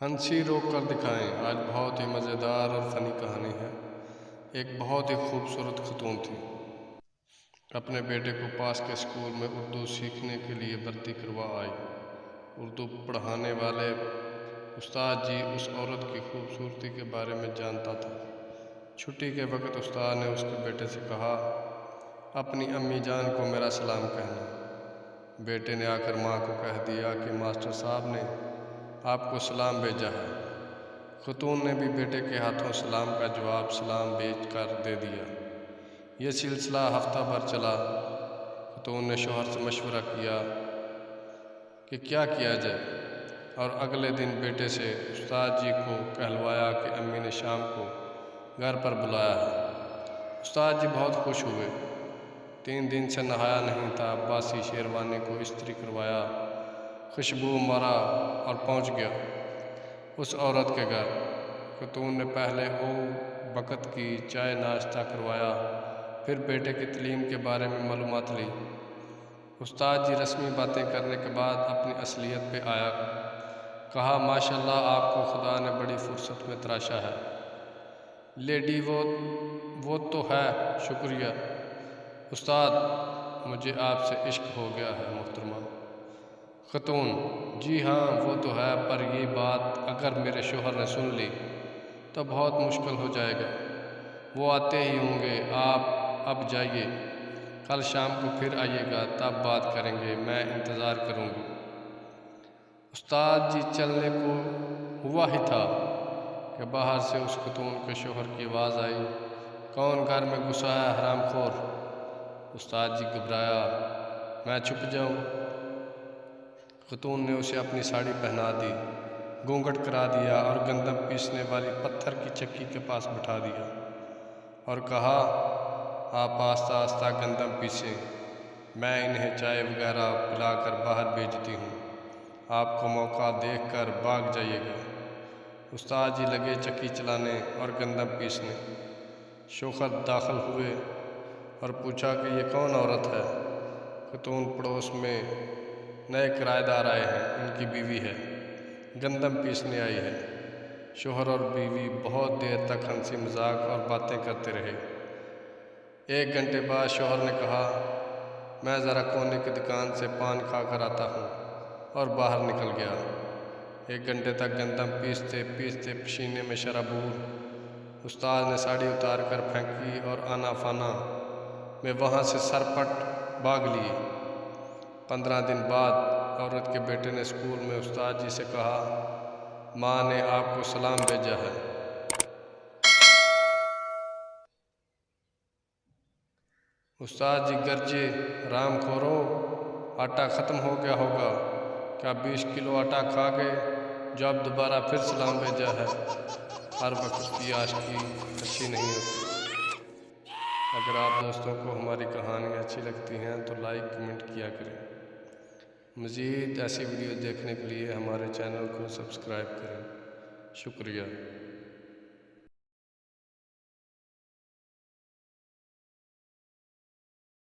ہنسی روک کر دکھائیں۔ آج بہت ہی مزیدار اور فنی کہانی ہے۔ ایک بہت ہی خوبصورت خاتون تھی۔ اپنے بیٹے کو پاس کے اسکول میں اردو سیکھنے کے لیے بھرتی کروا آئی۔ اردو پڑھانے والے استاد جی اس عورت کی خوبصورتی کے بارے میں جانتا تھا۔ چھٹی کے وقت استاد نے اس کے بیٹے سے کہا، اپنی امی جان کو میرا سلام کہنا۔ بیٹے نے آ کر ماں کو کہہ دیا کہ ماسٹر صاحب نے آپ کو سلام بھیجا ہے۔ خاتون نے بھی بیٹے کے ہاتھوں سلام کا جواب سلام بھیج کر دے دیا۔ یہ سلسلہ ہفتہ بھر چلا۔ خاتون نے شوہر سے مشورہ کیا کہ کیا کیا جائے، اور اگلے دن بیٹے سے استاد جی کو کہلوایا کہ امی نے شام کو گھر پر بلایا ہے۔ استاد جی بہت خوش ہوئے۔ 3 دن سے نہایا نہیں تھا، باسی شیروانی کو استری کروایا، خوشبو مارا اور پہنچ گیا اس عورت کے گھر۔ خاتون نے پہلے وقت کی چائے ناشتہ کروایا، پھر بیٹے کی تعلیم کے بارے میں معلومات لی۔ استاد جی رسمی باتیں کرنے کے بعد اپنی اصلیت پہ آیا۔ کہا، ماشاءاللہ آپ کو خدا نے بڑی فرصت میں تراشا ہے لیڈی۔ وہ تو ہے، شکریہ استاد، مجھے آپ سے عشق ہو گیا ہے محترمہ۔ خاتون، جی ہاں وہ تو ہے، پر یہ بات اگر میرے شوہر نے سن لی تو بہت مشکل ہو جائے گا۔ وہ آتے ہی ہوں گے، آپ اب جائیے، کل شام کو پھر آئیے گا، تب بات کریں گے، میں انتظار کروں گی۔ استاد جی چلنے کو ہوا ہی تھا کہ باہر سے اس خاتون کے شوہر کی آواز آئی، کون گھر میں گھسا ہے حرام خور؟ استاد جی گھبرایا، میں چھپ جاؤں؟ خاتون نے اسے اپنی ساڑی پہنا دی، گھونگھٹ کرا دیا اور گندم پیسنے والی پتھر کی چکی کے پاس بٹھا دیا اور کہا، آپ آہستہ آہستہ گندم پیسیں، میں انہیں چائے وغیرہ پلا کر باہر بھیجتی ہوں، آپ کو موقع دیکھ کر بھاگ جائیے گا۔ استاد جی لگے چکی چلانے اور گندم پیسنے۔ شوہر داخل ہوئے اور پوچھا کہ یہ کون عورت ہے؟ خاتون، پڑوس میں نئے کرایہ دار آئے ہیں، ان کی بیوی ہے، گندم پیسنے آئی ہے۔ شوہر اور بیوی بہت دیر تک ہنسی مذاق اور باتیں کرتے رہے۔ 1 گھنٹے بعد شوہر نے کہا، میں ذرا کونے کی دکان سے پان کھا کر آتا ہوں، اور باہر نکل گیا۔ 1 گھنٹے تک گندم پیستے پیستے پسینے میں شرابور۔ استاد نے ساڑی اتار کر پھینکی اور آنا فانا میں وہاں سے سرپٹ بھاگ لیے۔ 15 دن بعد عورت کے بیٹے نے اسکول میں استاد جی سے کہا، ماں نے آپ کو سلام بھیجا ہے۔ استاد جی گرجے، حرام خورو، آٹا ختم ہو گیا ہوگا، کیا 20 کلو آٹا کھا گئے جو اب دوبارہ پھر سلام بھیجا ہے؟ ہر وقت کی عاشقی اچھی نہیں ہوتی۔ اگر آپ دوستوں کو ہماری کہانی اچھی لگتی ہیں تو لائک کمنٹ کیا کریں۔ مزید ایسی ویڈیو دیکھنے کے لیے ہمارے چینل کو سبسکرائب کریں۔ شکریہ۔